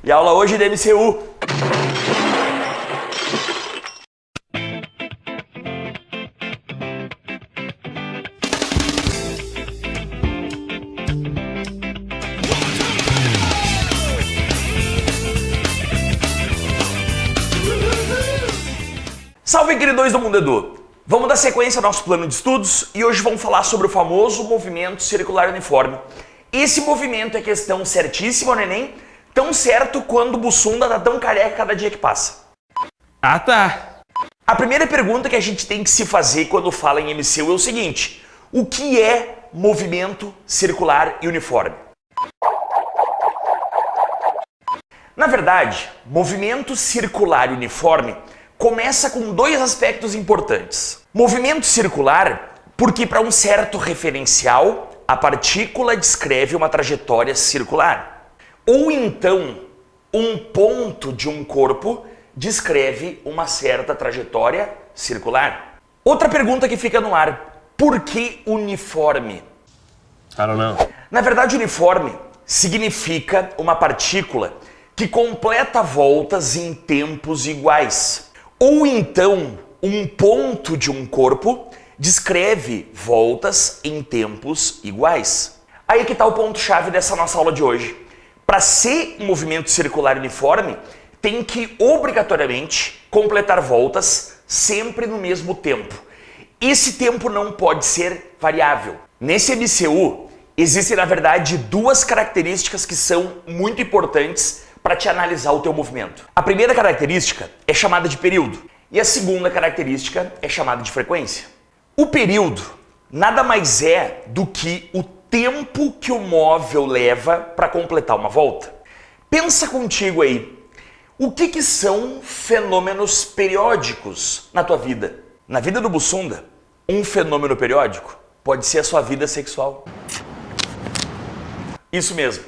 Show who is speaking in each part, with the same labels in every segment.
Speaker 1: E a aula hoje da MCU. Salve, queridões do Mundo Edu! Vamos dar sequência ao nosso plano de estudos e hoje vamos falar sobre o famoso movimento circular uniforme. Esse movimento é questão certíssima no Enem, tão certo quando o Bussunda tá tão careca cada dia que passa.
Speaker 2: Ah, tá.
Speaker 1: A primeira pergunta que a gente tem que se fazer quando fala em MCU é o seguinte: o que é movimento circular e uniforme? Na verdade, movimento circular e uniforme começa com dois aspectos importantes. Movimento circular, porque para um certo referencial, a partícula descreve uma trajetória circular. Ou então, um ponto de um corpo descreve uma certa trajetória circular. Outra pergunta que fica no ar: por que uniforme?
Speaker 2: I don't know.
Speaker 1: Na verdade, uniforme significa uma partícula que completa voltas em tempos iguais. Ou então, um ponto de um corpo descreve voltas em tempos iguais. Aí que está o ponto-chave dessa nossa aula de hoje. Para ser um movimento circular uniforme, tem que obrigatoriamente completar voltas sempre no mesmo tempo. Esse tempo não pode ser variável. Nesse MCU, existem na verdade duas características que são muito importantes para te analisar o teu movimento. A primeira característica é chamada de período e a segunda característica é chamada de frequência. O período nada mais é do que o tempo que o móvel leva para completar uma volta. Pensa contigo aí, o que são fenômenos periódicos na tua vida? Na vida do Bussunda, um fenômeno periódico pode ser a sua vida sexual. Isso mesmo.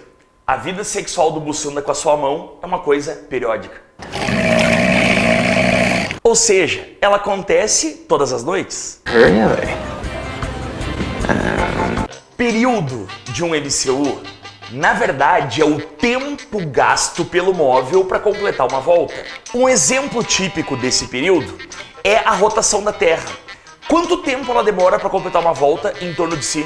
Speaker 1: A vida sexual do Bussunda com a sua mão é uma coisa periódica. Ou seja, ela acontece todas as noites.
Speaker 2: Really?
Speaker 1: Período de um MCU, na verdade, é o tempo gasto pelo móvel para completar uma volta. Um exemplo típico desse período é a rotação da Terra. Quanto tempo ela demora para completar uma volta em torno de si?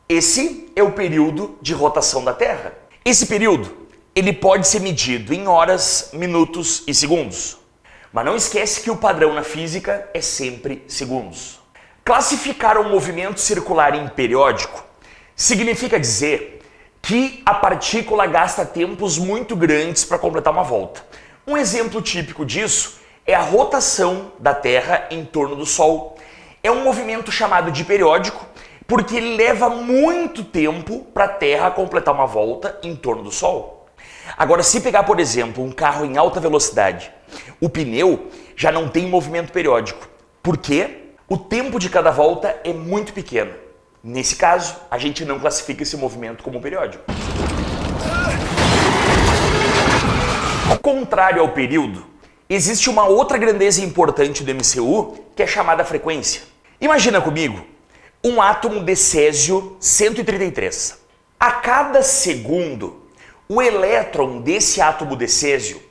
Speaker 1: Esse é o período de rotação da Terra. Esse período, ele pode ser medido em horas, minutos e segundos. Mas não esquece que o padrão na física é sempre segundos. Classificar um movimento circular em periódico significa dizer que a partícula gasta tempos muito grandes para completar uma volta. Um exemplo típico disso é a rotação da Terra em torno do Sol. É um movimento chamado de periódico porque ele leva muito tempo para a Terra completar uma volta em torno do Sol. Agora, se pegar, por exemplo, um carro em alta velocidade, o pneu já não tem movimento periódico, porque o tempo de cada volta é muito pequeno. Nesse caso, a gente não classifica esse movimento como periódico. Ao contrário ao período, existe uma outra grandeza importante do MCU, que é chamada frequência. Imagina comigo um átomo de césio 133. A cada segundo, o elétron desse átomo de césio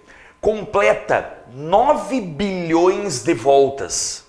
Speaker 1: completa 9 bilhões de voltas.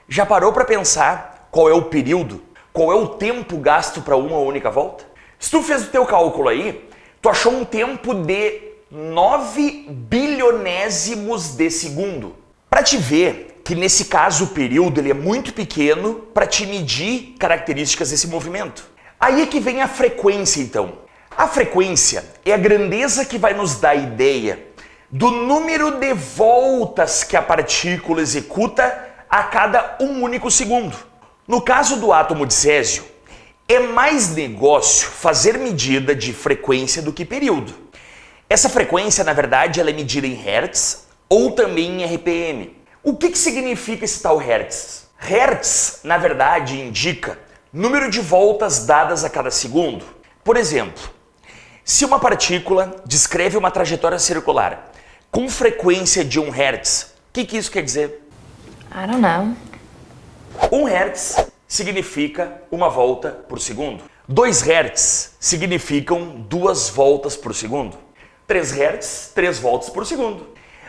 Speaker 1: Já parou para pensar qual é o período? Qual é o tempo gasto para uma única volta? Se tu fez o teu cálculo aí, tu achou um tempo de 9 bilionésimos de segundo. Para te ver que nesse caso o período ele é muito pequeno para te medir características desse movimento. Aí é que vem a frequência então. A frequência é a grandeza que vai nos dar a ideia do número de voltas que a partícula executa a cada um único segundo. No caso do átomo de césio, é mais negócio fazer medida de frequência do que período. Essa frequência, na verdade, ela é medida em Hertz ou também em RPM. O que significa esse tal Hertz? Hertz, na verdade, indica número de voltas dadas a cada segundo. Por exemplo, se uma partícula descreve uma trajetória circular com frequência de 1 Hz, o que isso quer dizer?
Speaker 3: I don't know.
Speaker 1: 1 Hz significa uma volta por segundo. 2 Hz significam 2 voltas por segundo. 3 Hz, 3 voltas por segundo.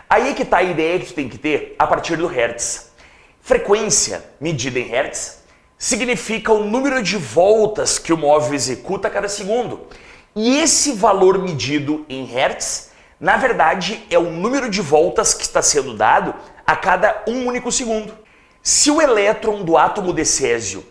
Speaker 1: Aí é que está a ideia que tu tem que ter a partir do Hertz. Frequência, medida em Hertz, significa o número de voltas que o móvel executa a cada segundo. E esse valor medido em Hertz, na verdade, é o número de voltas que está sendo dado a cada um único segundo. Se o elétron do átomo de césio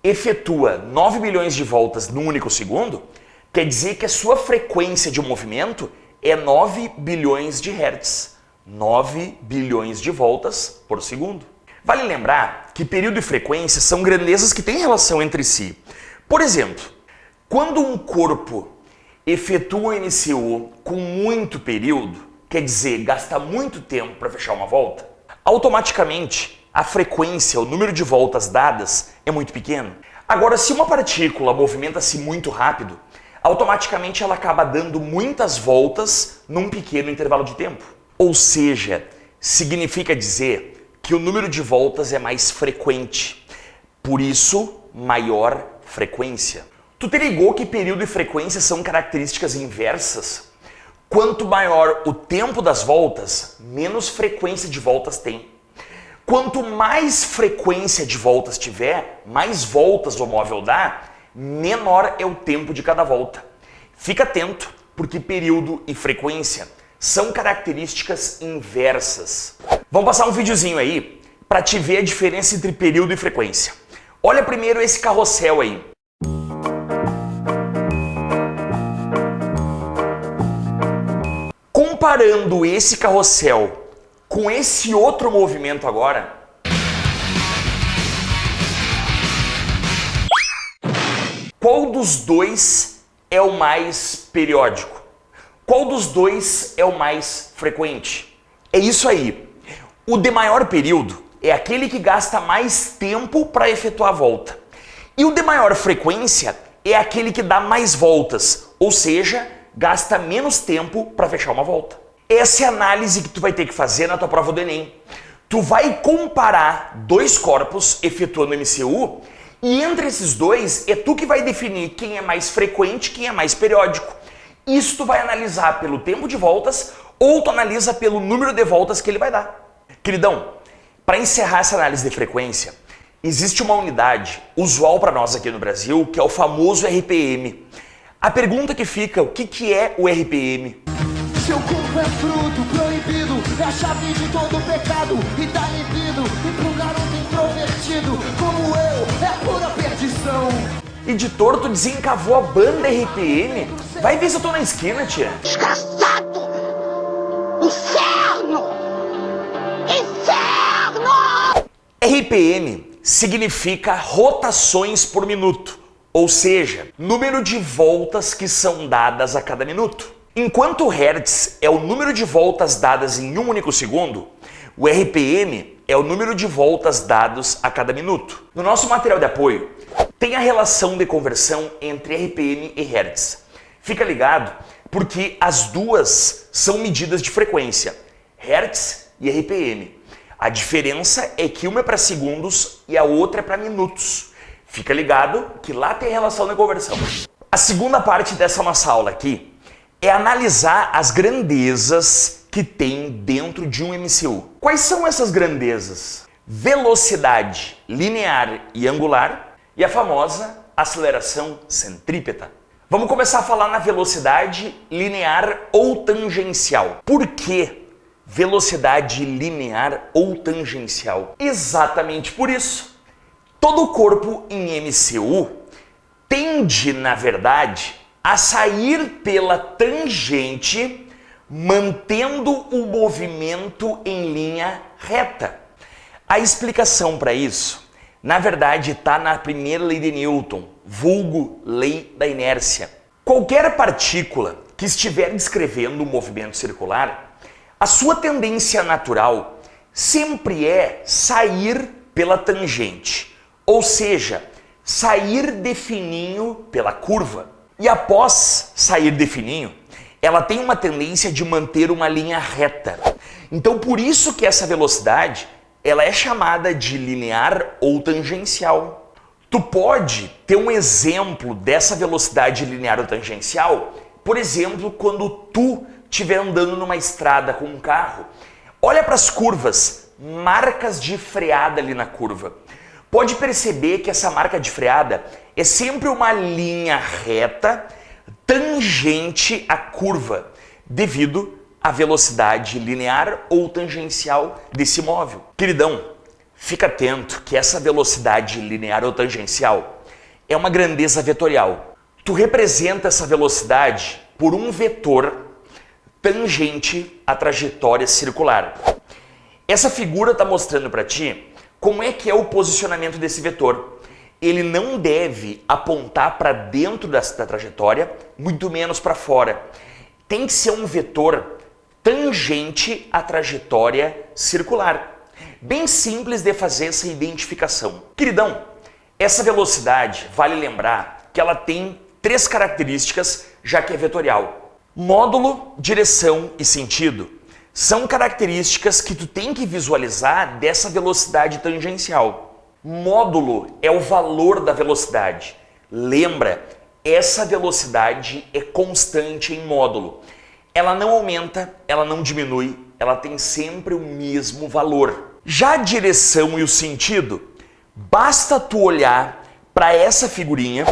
Speaker 1: efetua 9 bilhões de voltas num único segundo, quer dizer que a sua frequência de movimento é 9 bilhões de Hertz. 9 bilhões de voltas por segundo. Vale lembrar que período e frequência são grandezas que têm relação entre si. Por exemplo, quando um corpo efetua um MCU com muito período, quer dizer, gasta muito tempo para fechar uma volta, automaticamente a frequência, o número de voltas dadas é muito pequeno. Agora, se uma partícula movimenta-se muito rápido, automaticamente ela acaba dando muitas voltas num pequeno intervalo de tempo. Ou seja, significa dizer que o número de voltas é mais frequente. Por isso, maior frequência. Tu te ligou que período e frequência são características inversas? Quanto maior o tempo das voltas, menos frequência de voltas tem. Quanto mais frequência de voltas tiver, mais voltas o móvel dá, menor é o tempo de cada volta. Fica atento, porque período e frequência são características inversas. Vamos passar um videozinho aí para te ver a diferença entre período e frequência. Olha primeiro esse carrossel aí. Comparando esse carrossel com esse outro movimento agora, qual dos dois é o mais periódico? Qual dos dois é o mais frequente? É isso aí. O de maior período é aquele que gasta mais tempo para efetuar a volta. E o de maior frequência é aquele que dá mais voltas, ou seja, gasta menos tempo para fechar uma volta. Essa é a análise que tu vai ter que fazer na tua prova do Enem. Tu vai comparar dois corpos efetuando MCU e entre esses dois é tu que vai definir quem é mais frequente e quem é mais periódico. Isso tu vai analisar pelo tempo de voltas ou tu analisa pelo número de voltas que ele vai dar. Queridão, para encerrar essa análise de frequência, existe uma unidade usual para nós aqui no Brasil, que é o famoso RPM. A pergunta que fica, o que é o RPM?
Speaker 3: Seu corpo é fruto proibido, é a chave de todo pecado e tá libido, e pro garoto introvertido como eu, é pura perdição.
Speaker 1: Editor, tu desencavou a banda RPM? Vai ver se eu tô na esquina, tia.
Speaker 4: Desgraçado! Inferno! Inferno!
Speaker 1: RPM significa rotações por minuto, ou seja, número de voltas que são dadas a cada minuto. Enquanto o Hertz é o número de voltas dadas em um único segundo, o RPM é o número de voltas dados a cada minuto. No nosso material de apoio, tem a relação de conversão entre RPM e Hertz. Fica ligado, porque as duas são medidas de frequência, Hertz e RPM. A diferença é que uma é para segundos e a outra é para minutos. Fica ligado que lá tem a relação de conversão. A segunda parte dessa nossa aula aqui é analisar as grandezas que tem dentro de um MCU. Quais são essas grandezas? Velocidade linear e angular e a famosa aceleração centrípeta. Vamos começar a falar na velocidade linear ou tangencial. Por que velocidade linear ou tangencial? Exatamente por isso. Todo corpo em MCU tende, na verdade, a sair pela tangente, mantendo o movimento em linha reta. A explicação para isso, na verdade, está na primeira lei de Newton, vulgo lei da inércia. Qualquer partícula que estiver descrevendo um movimento circular, a sua tendência natural sempre é sair pela tangente, ou seja, sair de fininho pela curva. E após sair de fininho, ela tem uma tendência de manter uma linha reta. Então, por isso que essa velocidade ela é chamada de linear ou tangencial. Tu pode ter um exemplo dessa velocidade linear ou tangencial, por exemplo, quando tu estiver andando numa estrada com um carro. Olha para as curvas, marcas de freada ali na curva. Pode perceber que essa marca de freada é sempre uma linha reta tangente à curva, devido à velocidade linear ou tangencial desse móvel. Queridão, fica atento que essa velocidade linear ou tangencial é uma grandeza vetorial. Tu representa essa velocidade por um vetor tangente à trajetória circular. Essa figura está mostrando para ti como é que é o posicionamento desse vetor. Ele não deve apontar para dentro da trajetória, muito menos para fora. Tem que ser um vetor tangente à trajetória circular. Bem simples de fazer essa identificação. Queridão, essa velocidade, vale lembrar que ela tem 3 características, já que é vetorial. Módulo, direção e sentido são características que tu tem que visualizar dessa velocidade tangencial. Módulo é o valor da velocidade. Lembra, essa velocidade é constante em módulo. Ela não aumenta, ela não diminui, ela tem sempre o mesmo valor. Já a direção e o sentido, basta tu olhar para essa figurinha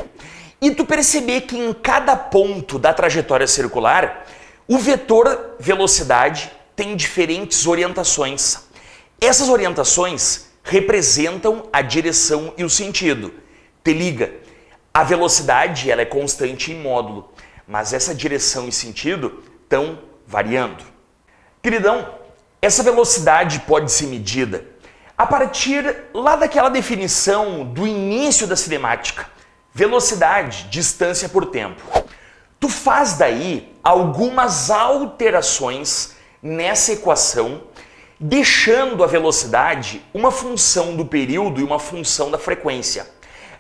Speaker 1: e tu perceber que em cada ponto da trajetória circular, o vetor velocidade tem diferentes orientações. Essas orientações representam a direção e o sentido. Te liga, a velocidade ela é constante em módulo, mas essa direção e sentido estão variando. Queridão, essa velocidade pode ser medida a partir lá daquela definição do início da cinemática. Velocidade, distância por tempo. Tu faz daí algumas alterações nessa equação, deixando a velocidade uma função do período e uma função da frequência.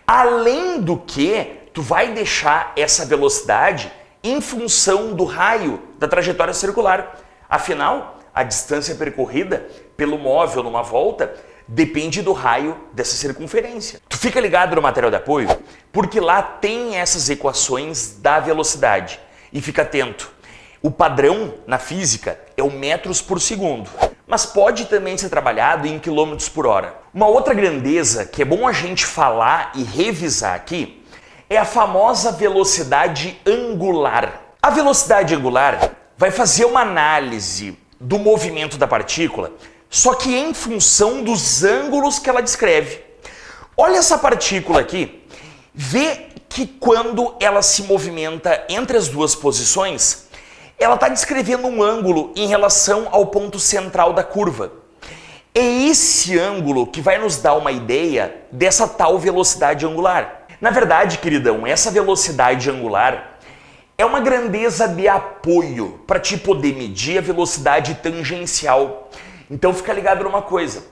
Speaker 1: Além do que, tu vai deixar essa velocidade em função do raio da trajetória circular. Afinal, a distância percorrida pelo móvel numa volta depende do raio dessa circunferência. Tu fica ligado no material de apoio, porque lá tem essas equações da velocidade. E fica atento, o padrão na física é o metros por segundo, mas pode também ser trabalhado em quilômetros por hora. Uma outra grandeza que é bom a gente falar e revisar aqui é a famosa velocidade angular. A velocidade angular vai fazer uma análise do movimento da partícula, só que em função dos ângulos que ela descreve. Olha essa partícula aqui, vê que quando ela se movimenta entre as duas posições, ela está descrevendo um ângulo em relação ao ponto central da curva. É esse ângulo que vai nos dar uma ideia dessa tal velocidade angular. Na verdade, queridão, essa velocidade angular é uma grandeza de apoio para te poder medir a velocidade tangencial. Então fica ligado numa coisa,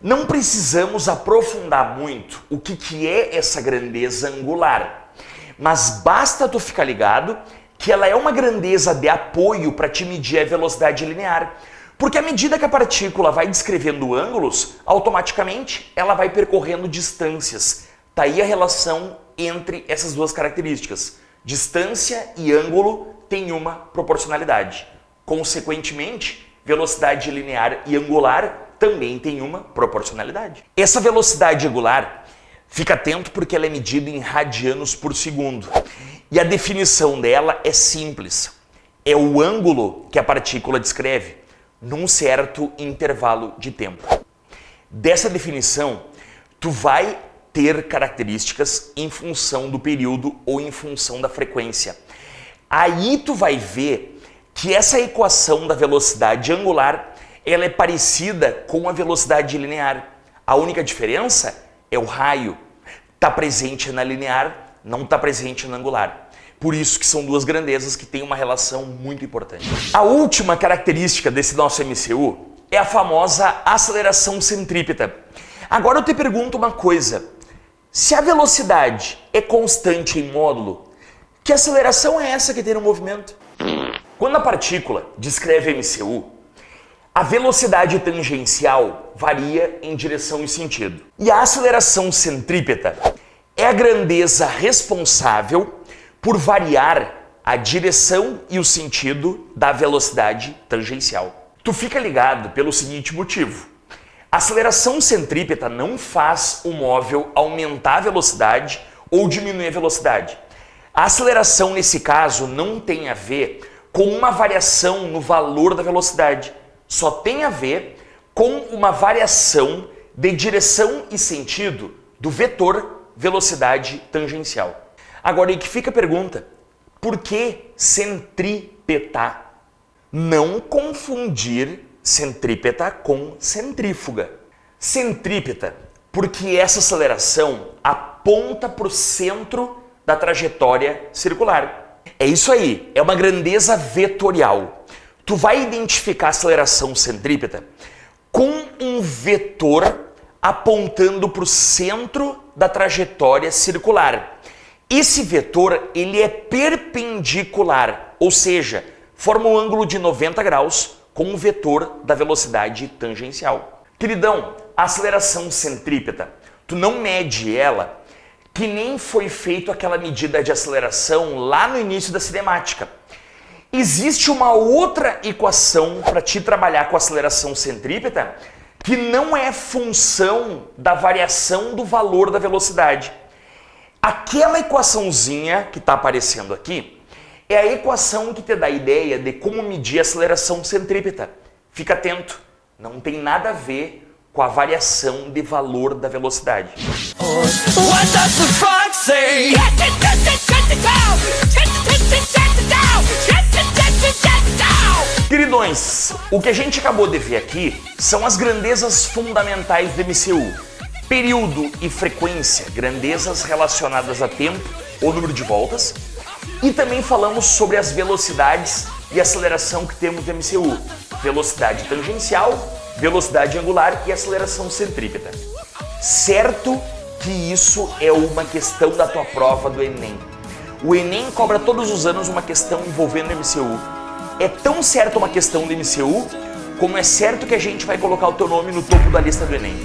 Speaker 1: não precisamos aprofundar muito o que é essa grandeza angular, mas basta tu ficar ligado que ela é uma grandeza de apoio para te medir a velocidade linear, porque à medida que a partícula vai descrevendo ângulos, automaticamente ela vai percorrendo distâncias. Tá aí a relação entre essas duas características. Distância e ângulo têm uma proporcionalidade. Consequentemente, velocidade linear e angular também tem uma proporcionalidade. Essa velocidade angular, fica atento porque ela é medida em radianos por segundo. E a definição dela é simples. É o ângulo que a partícula descreve num certo intervalo de tempo. Dessa definição, tu vai ter características em função do período ou em função da frequência. Aí tu vai ver que essa equação da velocidade angular, ela é parecida com a velocidade linear. A única diferença é o raio. Está presente na linear, não está presente na angular. Por isso que são duas grandezas que têm uma relação muito importante. A última característica desse nosso MCU é a famosa aceleração centrípeta. Agora eu te pergunto uma coisa. Se a velocidade é constante em módulo, que aceleração é essa que tem no movimento? Quando a partícula descreve MCU, a velocidade tangencial varia em direção e sentido. E a aceleração centrípeta é a grandeza responsável por variar a direção e o sentido da velocidade tangencial. Tu fica ligado pelo seguinte motivo. A aceleração centrípeta não faz o móvel aumentar a velocidade ou diminuir a velocidade. A aceleração, nesse caso, não tem a ver com uma variação no valor da velocidade. Só tem a ver com uma variação de direção e sentido do vetor velocidade tangencial. Agora aí que fica a pergunta, por que centrípeta? Não confundir centrípeta com centrífuga. Centrípeta, porque essa aceleração aponta para o centro da trajetória circular. É isso aí, é uma grandeza vetorial. Tu vai identificar a aceleração centrípeta com um vetor apontando para o centro da trajetória circular. Esse vetor, ele é perpendicular, ou seja, forma um ângulo de 90 graus com o vetor da velocidade tangencial. Queridão, a aceleração centrípeta, tu não mede ela que nem foi feito aquela medida de aceleração lá no início da cinemática. Existe uma outra equação para te trabalhar com a aceleração centrípeta que não é função da variação do valor da velocidade. Aquela equaçãozinha que está aparecendo aqui é a equação que te dá a ideia de como medir a aceleração centrípeta. Fica atento, não tem nada a ver com a variação de valor da velocidade.
Speaker 3: What does the frog say?
Speaker 1: Queridões, o que a gente acabou de ver aqui são as grandezas fundamentais do MCU. Período e frequência, grandezas relacionadas a tempo ou número de voltas. E também falamos sobre as velocidades e aceleração que temos no MCU. Velocidade tangencial, velocidade angular e aceleração centrípeta. Certo que isso é uma questão da tua prova do Enem. O Enem cobra todos os anos uma questão envolvendo o MCU. É tão certo uma questão do MCU, como é certo que a gente vai colocar o teu nome no topo da lista do Enem.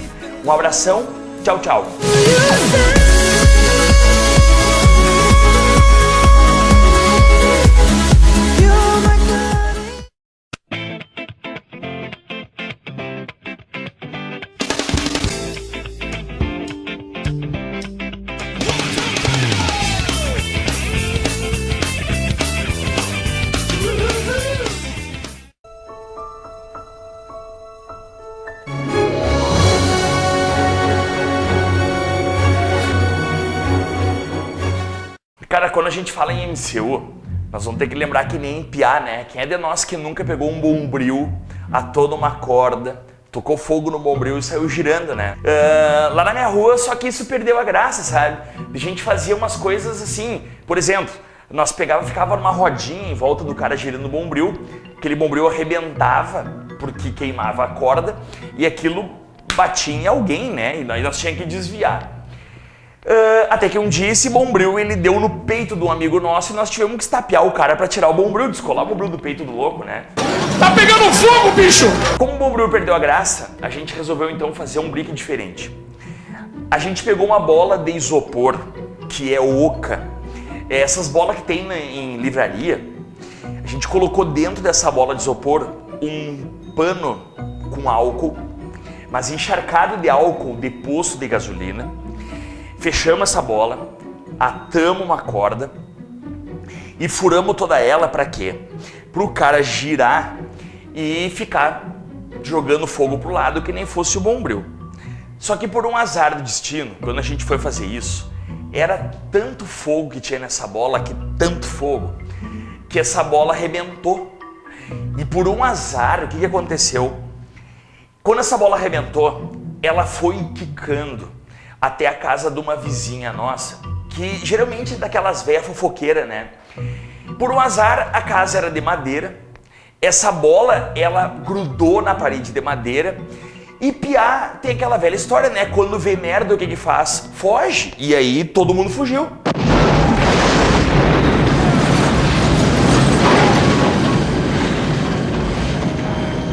Speaker 1: Um abração, tchau, tchau. Cara, quando a gente fala em MCU, nós vamos ter que lembrar que nem piá, né? Quem é de nós que nunca pegou um bombril, atou numa corda, tocou fogo no bombril e saiu girando, né? Lá na minha rua, só que isso perdeu a graça, sabe? A gente fazia umas coisas assim, por exemplo, nós ficava numa rodinha em volta do cara girando o bombril, aquele bombril arrebentava porque queimava a corda e aquilo batia em alguém, né? E nós tínhamos que desviar. Até que um dia esse bombril ele deu no peito de um amigo nosso e nós tivemos que estapear o cara pra tirar o bombril, descolar o bombril do peito do louco, né?
Speaker 2: Tá pegando fogo, bicho!
Speaker 1: Como o bombril perdeu a graça, a gente resolveu então fazer um brick diferente. A gente pegou uma bola de isopor, que é oca, essas bolas que tem em livraria. A gente colocou dentro dessa bola de isopor um pano com álcool, mas encharcado de álcool de poço de gasolina. Fechamos essa bola, atamos uma corda e furamos toda ela para quê? Para o cara girar e ficar jogando fogo pro lado que nem fosse o bombril. Só que por um azar do destino, quando a gente foi fazer isso, era tanto fogo que tinha nessa bola, que essa bola arrebentou. E por um azar, o que aconteceu? Quando essa bola arrebentou, ela foi quicando até a casa de uma vizinha nossa, que geralmente é daquelas velhas fofoqueiras, né? Por um azar, a casa era de madeira, essa bola, ela grudou na parede de madeira, e piá tem aquela velha história, né? Quando vê merda, o que que faz? Foge! E aí todo mundo fugiu.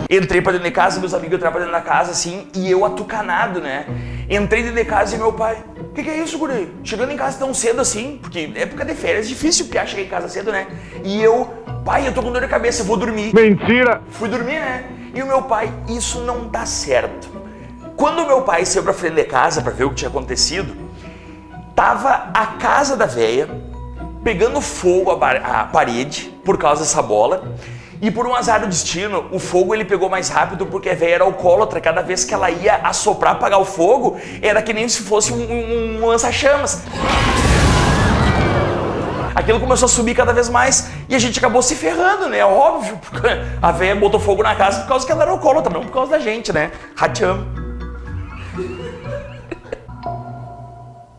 Speaker 1: Entrei pra dentro de casa, meus amigos entraram pra dentro da casa, assim, e eu atucanado, né? Entrei dentro de casa e meu pai, o que é isso, guri? Chegando em casa tão cedo assim, porque época de férias é difícil o piá chegar em casa cedo, né? E eu, pai, eu tô com dor de cabeça, eu vou dormir.
Speaker 2: Mentira!
Speaker 1: Fui dormir, né? E o meu pai, isso não dá certo. Quando o meu pai saiu pra frente de casa pra ver o que tinha acontecido, tava a casa da véia pegando fogo a parede por causa dessa bola. E por um azar do destino, o fogo ele pegou mais rápido porque a véia era alcoólatra. Cada vez que ela ia assoprar, apagar o fogo, era que nem se fosse um lança-chamas. Aquilo começou a subir cada vez mais e a gente acabou se ferrando, né? Óbvio, porque a véia botou fogo na casa por causa que ela era alcoólatra, não por causa da gente, né? Rachamos.